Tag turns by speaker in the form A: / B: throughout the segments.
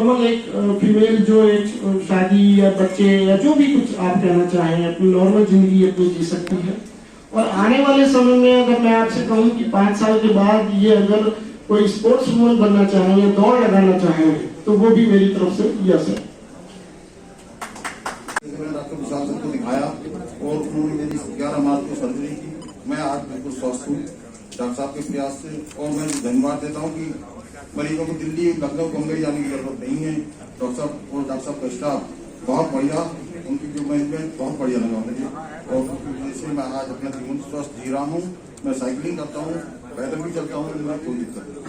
A: Normal एक female जो एक शादी या बच्चे या जो भी कुछ आप कहना चाहें अपनी नॉर्मल जिंदगी अपनी जी सकती है। और आने वाले समय में अगर मैं आपसे कहूँ कि 5 साल के बाद ये अगर कोई स्पोर्ट्स वुमन बनना चाहें या दौड़ लगाना चाहें तो वो भी मेरी तरफ से यस है।
B: मैंने डॉक्टर विशाल सर को दिखाया और उन्होंने मेरी 11 मार्च को सर्जरी की। मैं आज बिल्कुल स्वस्थ हूँ डॉक्टर साहब के प्रयास से। और मैं धन्यवाद देता हूँ कि मरीजों को दिल्ली, लखनऊ, बम्बई जाने की जरूरत नहीं है। डॉक्टर साहब और डॉक्टर साहब का स्टाफ बहुत बढ़िया, उनकी जो मैनेजमेंट बहुत बढ़िया लगा मुझे। और जैसे मैं आज अपना जीवन स्वस्थ जी रहा हूँ। मैं साइकिलिंग करता हूँ, पैदल भी चलता हूँ, मुझे कोई दिक्कत नहीं।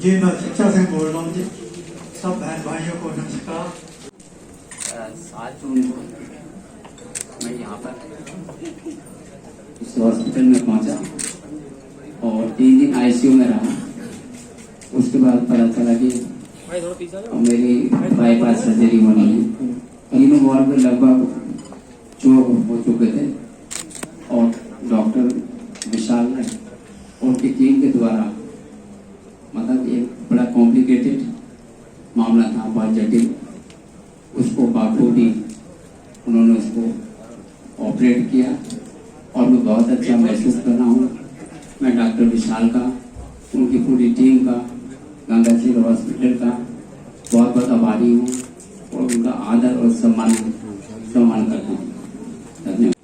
C: जी मैं शिक्षा से बोल रहा हूँ जी। सब बहन भाइयों को नमस्कार।
D: 7 जून को मैं यहाँ पर इस हॉस्पिटल में पहुँचा और 3 दिन आईसीयू में रहा। उसके बाद पता चला कि मेरी बाईपास सर्जरी होनी है। तीनों वार्ड में लगभग चोक हो चुके थे और डॉक्टर विशाल ने उनकी टीम के द्वारा मतलब एक बड़ा कॉम्प्लिकेटेड मामला था, बहुत जटिल, उसको बाखूबी उन्होंने उसको ऑपरेट किया और मैं बहुत अच्छा महसूस कर रहा हूँ। मैं डॉक्टर विशाल का, उनकी पूरी टीम का, गंगा सिंह हॉस्पिटल का बहुत बहुत आभारी हूँ और उनका आदर और सम्मान करता हूँ। धन्यवाद।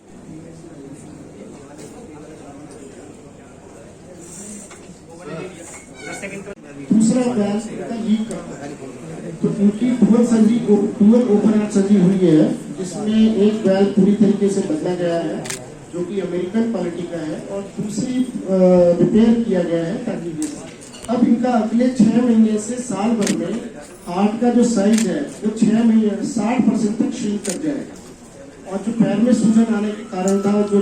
A: दूसरा प्रयास इनका लीक करता है तो उनकी डुअल ओपन हार्ट सर्जरी हुई है जिसमें एक वैल्व पूरी तरीके से बदला गया है जो कि अमेरिकन क्वालिटी का है और दूसरी रिपेयर किया गया है ताकि अब इनका अगले 6 महीने से साल भर में हार्ट का जो साइज है वो 6 महीने 60% तक श्रिंक कर जाएगा। और जो पैर में सूजन आने के कारण था, जो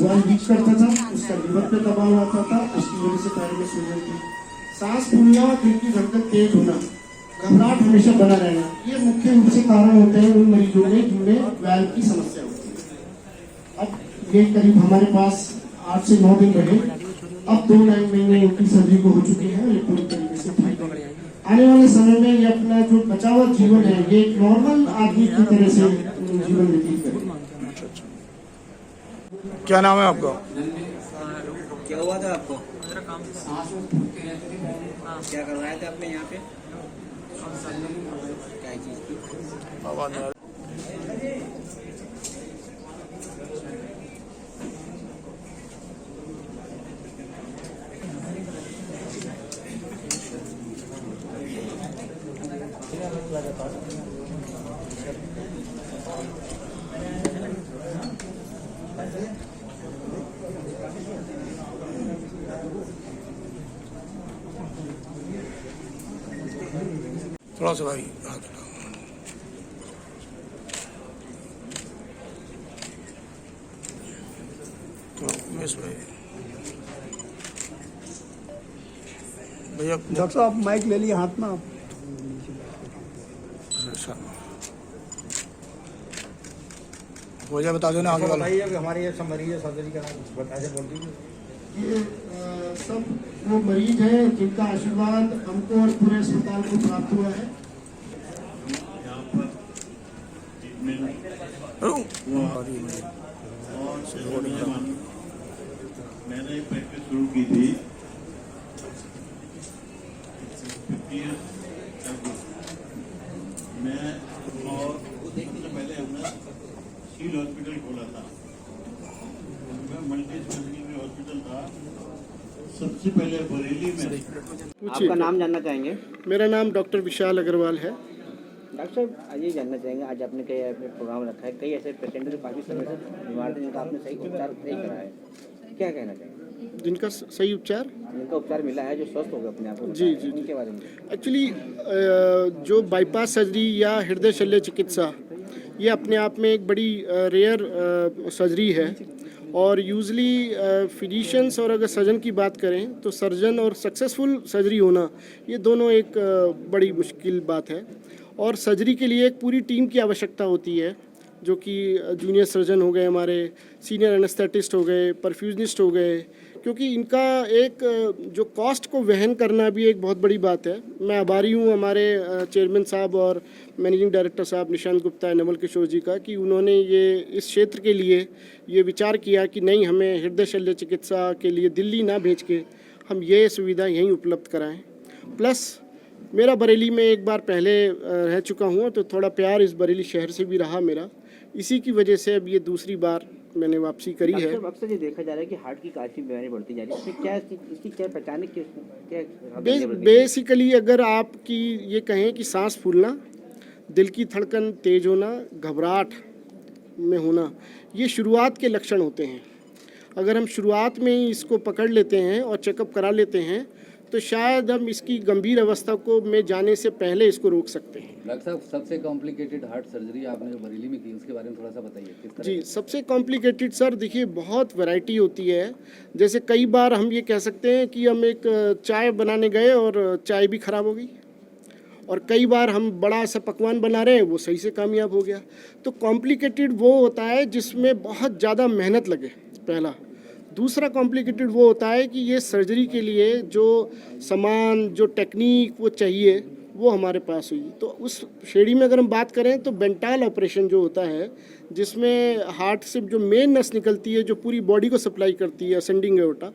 A: बॉल लीक करता था, उसका लीवर पे दबाव आता था, उसकी वजह से पैर में सूजन थी, सांस फूलना, दिल की धड़कन तेज होना, घबराहट हमेशा बना रहना, ये मुख्य रूप से कारण होते हैं उन मरीजों में जिनमें वैल्व की समस्या होती है। अब ये करीब हमारे पास 8 से 9 दिन रहे। अब 2 महीने उनकी सर्जरी को हो चुकी है, ये पूरी तरीके से ठीक है। आने वाले समय में ये अपना जो बचा हुआ जीवन है ये एक नॉर्मल आदमी की तरह से जीवन व्यतीत करें।
E: क्या नाम है आपका?
F: क्या हुआ था आपको? क्या करवाए थे आपने यहाँ पे? क्या चीज की?
E: थोड़ा सा भाई हाथ उठाओ। तो बस भाई भैया
G: डॉक्टर साहब माइक ले लिए हाथ में आप।
E: हो जाए बता दो ना आगे वाला।
F: हमारे ये सब मरीज सर्जरी का बताइए, बोल दीजिए।
A: ये सब वो मरीज हैं जिनका आशीर्वाद हमको और पूरे अस्पताल को प्राप्त हुआ है।
H: मैंने प्रैक्टिस शुरू की थी 50 मैं और उससे पहले हमने शील हॉस्पिटल खोला था। मल्टी स्पेशलिटी हॉस्पिटल था सबसे पहले बरेली में।
F: आपका नाम जानना चाहेंगे?
A: मेरा नाम डॉक्टर विशाल अग्रवाल है।
F: डॉक्टर साहब आज ये जानना चाहेंगे, आज आपने कई आपने प्रोग्राम रखा है, कई ऐसे पेशेंट जो काफ़ी समय से बीमार थे जिनका आपने सही उपचार नहीं करा है, क्या कहना चाहेंगे?
A: जिनका सही उपचार,
F: जिनका उपचार मिला है, जो स्वस्थ हो गए अपने आप को,
A: जी जी
F: उनके बारे में।
A: एक्चुअली जो बाईपास सर्जरी या हृदय शल्य चिकित्सा ये अपने आप में एक बड़ी रेयर सर्जरी है और यूजली फिजिशियंस और अगर सर्जन की बात करें तो सर्जन और सक्सेसफुल सर्जरी होना ये दोनों एक बड़ी मुश्किल बात है और सर्जरी के लिए एक पूरी टीम की आवश्यकता होती है जो कि जूनियर सर्जन हो गए, हमारे सीनियर एनेस्थेटिस्ट हो गए, परफ्यूजनिस्ट हो गए, क्योंकि इनका एक जो कॉस्ट को वहन करना भी एक बहुत बड़ी बात है। मैं आभारी हूँ हमारे चेयरमैन साहब और मैनेजिंग डायरेक्टर साहब निशांत गुप्ता, नवल किशोर जी का, कि उन्होंने ये इस क्षेत्र के लिए ये विचार किया कि नहीं, हमें हृदय शल्य चिकित्सा के लिए दिल्ली ना भेज के हम ये सुविधा यहीं उपलब्ध कराएं। प्लस मेरा बरेली में एक बार पहले रह चुका हूँ, तो थोड़ा प्यार इस बरेली शहर से भी रहा मेरा, इसी की वजह से अब ये दूसरी बार मैंने वापसी करी है।
F: अक्सर ये देखा जा रहा है कि हार्ट की काफी बीमारी बढ़ती जा रही है, इसमें क्या इसकी क्या पहचाने क्या
A: बेसिकली अगर आपकी ये कहें कि सांस फूलना, दिल की धड़कन तेज होना, घबराहट में होना, ये शुरुआत के लक्षण होते हैं। अगर हम शुरुआत में ही इसको पकड़ लेते हैं और चेकअप करा लेते हैं तो शायद हम इसकी गंभीर अवस्था को में जाने से पहले इसको रोक सकते हैं।
I: डॉक्टर साहब, सबसे कॉम्प्लिकेटेड हार्ट सर्जरी आपने जो बरेली में की उसके बारे में थोड़ा सा बताइए किस तरह?
A: जी, सबसे कॉम्प्लिकेटेड सर देखिए बहुत वैरायटी होती है। जैसे कई बार हम ये कह सकते हैं कि हम एक चाय बनाने गए और चाय भी ख़राब हो गई, और कई बार हम बड़ा सा पकवान बना रहे हैं, वो सही से कामयाब हो गया। तो कॉम्प्लिकेटेड वो होता है जिसमें बहुत ज़्यादा मेहनत लगे, पहला। दूसरा कॉम्प्लिकेटेड वो होता है कि ये सर्जरी के लिए जो सामान, जो टेक्निक वो चाहिए, वो हमारे पास हुई। तो उस श्रेणी में अगर हम बात करें तो बेंटाल ऑपरेशन जो होता है, जिसमें हार्ट से जो मेन नस निकलती है जो पूरी बॉडी को सप्लाई करती है, असेंडिंग एओर्टा,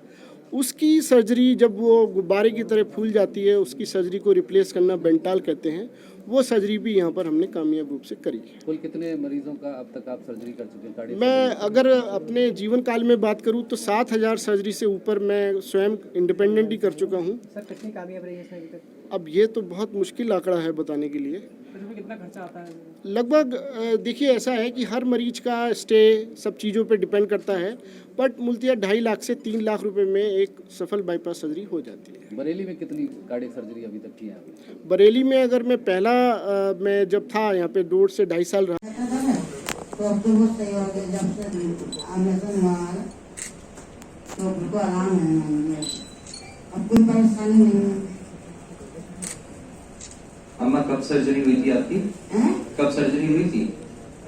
A: उसकी सर्जरी जब वो गुब्बारे की तरह फूल जाती है, उसकी सर्जरी को रिप्लेस करना बेंटाल कहते हैं। वो सर्जरी भी यहाँ पर हमने कामयाब रूप से करी है।
I: कुल कितने मरीजों का अब तक आप सर्जरी कर चुके हैं कार्डियक?
A: मैं अगर अपने जीवन काल में बात करूँ तो 7,000 सर्जरी से ऊपर मैं स्वयं इंडिपेंडेंट ही कर चुका हूँ।
F: सर कितनी कामयाब रही है इसमें अभी तक?
A: अब ये तो बहुत मुश्किल आंकड़ा है बताने के लिए।
F: कितना खर्चा आता है?
A: लगभग देखिए ऐसा है कि हर मरीज का स्टे सब चीज़ों पे डिपेंड करता है, बट मूलतः 2.5 लाख से 3 लाख रुपए में एक सफल बाईपास सर्जरी हो जाती है।
I: बरेली में कितनी कार्डियक सर्जरी अभी तक की है आपने?
A: बरेली में अगर मैं पहला मैं जब था यहाँ पे 1.5 से 2.5 साल रहा,
J: तो अब तो बहुत सही हो गया। जब से ऑपरेशन हुआ है तो उनको आराम है, अब कोई परेशानी नहीं है।
K: अम्मा, कब सर्जरी हुई थी आपकी? कब सर्जरी हुई थी?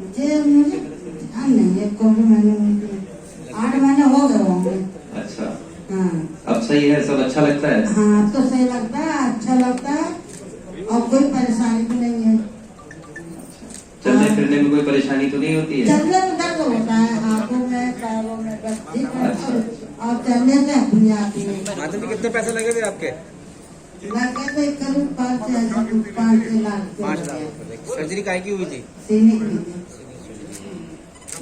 J: मुझे ध्यान नहीं है, कौन से महीने हुई थी, 8 महीने हो गए होंगे।
K: अच्छा,
J: हाँ,
K: अब सही है, सब अच्छा लगता है?
J: हाँ, अब तो सही लगता है, अच्छा लगता है, और कोई परेशानी भी नहीं है।
K: चलने फिरने में कोई परेशानी तो नहीं होती है?
J: चलने में दर्द होता है, हाथों में, पैरों में दर्द, ठीक है, और चलने से अपनी आती है।
F: कितने पैसे लगे थे आपके?
J: लगे थे करीब 5 लाख।
F: सर्जरी काय की हुई थी?
J: सीने की।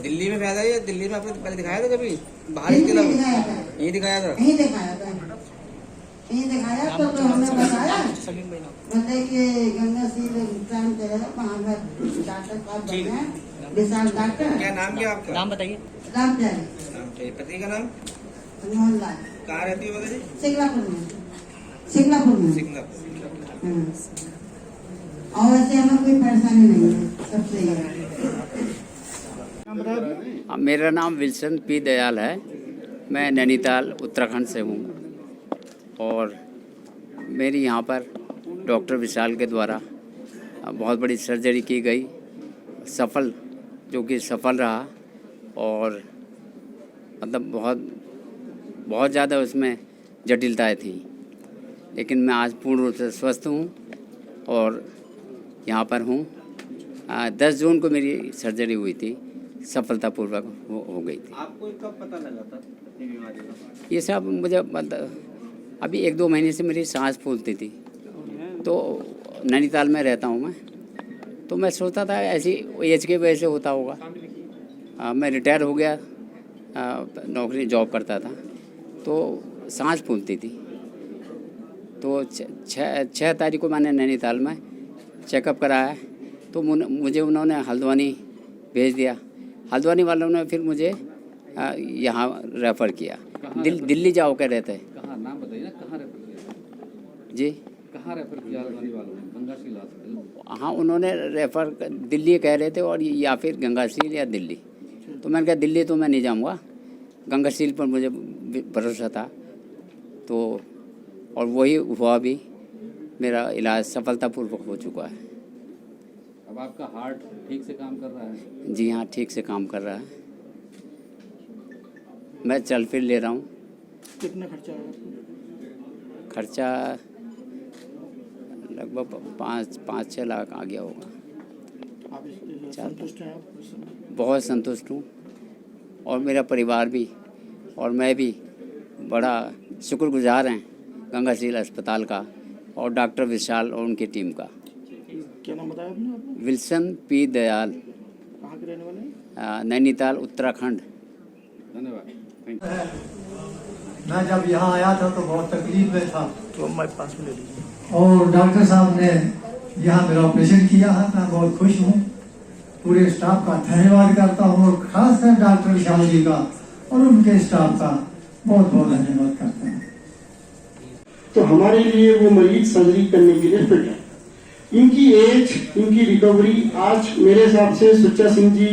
F: दिल्ली में फायदा है? दिल्ली में आपने पहले दिखाया था कभी? बाहर
J: यहीं
F: इसके अलावा
J: दिखाया था,
F: यही दिखाया था?
J: यहीं दिखाया था, यहीं दिखाया तो हमने बताया, मतलब कि गंगा सील टाइम पे है, वहाँ पर डॉक्टर साहब बने हैं, विशाल डॉक्टर।
F: क्या नाम क्या आपका? नाम बताइए।
J: राम प्यारे।
F: पति का नाम?
J: मोहनलाल।
F: कहाँ रहती है वगैरह?
J: सिंगलापुर में। सिंगलापुर में।
F: सिंगापुर।
J: और वैसे हमें कोई परेशानी नहीं है, सब सही है।
D: मेरा नाम विल्सन पी दयाल है। मैं नैनीताल उत्तराखंड से हूँ और मेरी यहाँ पर डॉक्टर विशाल के द्वारा बहुत बड़ी सर्जरी की गई, सफल, जो कि सफल रहा, और मतलब बहुत ज़्यादा उसमें जटिलताएं थी, लेकिन मैं आज पूर्ण रूप से स्वस्थ हूँ और यहाँ पर हूँ। 10 जून को मेरी सर्जरी हुई थी, सफलतापूर्वक हो गई थी।
F: आपको कब पता लगा था अपनी बीमारी का?
D: ये सब मुझे अभी 1-2 महीने से मेरी सांस फूलती थी, तो नैनीताल में रहता हूँ मैं, तो मैं सोचता था ऐसी एज की वजह से होता होगा। मैं रिटायर हो गया, नौकरी जॉब करता था, तो सांस फूलती थी। तो 6 तारीख को मैंने नैनीताल में चेकअप कराया, तो मुझे उन्होंने हल्द्वानी भेज दिया। हल्द्वानी वालों ने फिर मुझे यहाँ रेफ़र किया। दिल्ली जाओ कह रहे थे।
I: कहाँ, नाम बताइए ना, कहाँ रेफर किया?
D: जी,
I: कहाँ रेफर किया हल्द्वानी वालों ने? गंगाशील हॉस्पिटल?
D: हाँ, उन्होंने रेफ़र दिल्ली कह रहे थे, और या फिर गंगाशील या दिल्ली। तो मैंने कहा दिल्ली तो मैं नहीं जाऊँगा, गंगाशील पर मुझे भरोसा था। तो और वही हुआ भी, मेरा इलाज सफलतापूर्वक हो चुका है।
I: अब आपका हार्ट ठीक से काम कर रहा है?
D: जी हाँ, ठीक से काम कर रहा है। मैं चल फिर ले रहा हूँ।
G: कितना खर्चा आया?
D: खर्चा लगभग 5-6 लाख आ गया होगा।
G: आप इससे संतुष्ट हैं? आप
D: बहुत संतुष्ट हूँ, और मेरा परिवार भी और मैं भी बड़ा शुक्रगुजार हैं गंगासील अस्पताल का और डॉक्टर विशाल और उनकी टीम का।
G: क्या नाम बताया आपने?
D: विल्सन पी दयाल,
G: कहाँ के रहने वाले हैं?
D: नैनीताल, उत्तराखंड।
I: धन्यवाद, थैंक यू।
C: मैं जब यहाँ आया था तो बहुत तकलीफ में था,
E: तो मैं पास में ले लीजिए।
C: और डॉक्टर साहब ने यहाँ मेरा ऑपरेशन किया है। मैं बहुत खुश हूँ, पूरे स्टाफ का धन्यवाद करता हूँ, और खासकर डॉक्टर विशाल जी का और उनके स्टाफ का बहुत बहुत धन्यवाद करता हूँ।
A: तो हमारे लिए वो मरीज सर्जरी करने के लिए फिट है। इनकी एज, इनकी रिकवरी, आज मेरे हिसाब से सुच्चा सिंह जी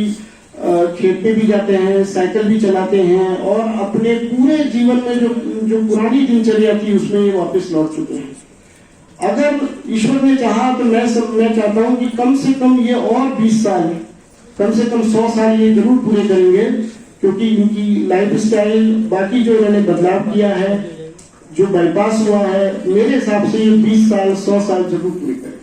A: खेत पे भी जाते हैं, साइकिल भी चलाते हैं, और अपने पूरे जीवन में जो पुरानी दिनचर्या थी उसमें ये वापस लौट चुके हैं। अगर ईश्वर ने चाहा तो मैं चाहता हूं कि कम से कम ये और 20 साल, कम से कम 100 साल ये जरूर पूरे करेंगे, क्योंकि इनकी लाइफ स्टाइल, बाकी जो इन्होंने बदलाव किया है, जो बाईपास हुआ है, मेरे हिसाब से ये 20 साल 100 साल जरूर पूरे करें।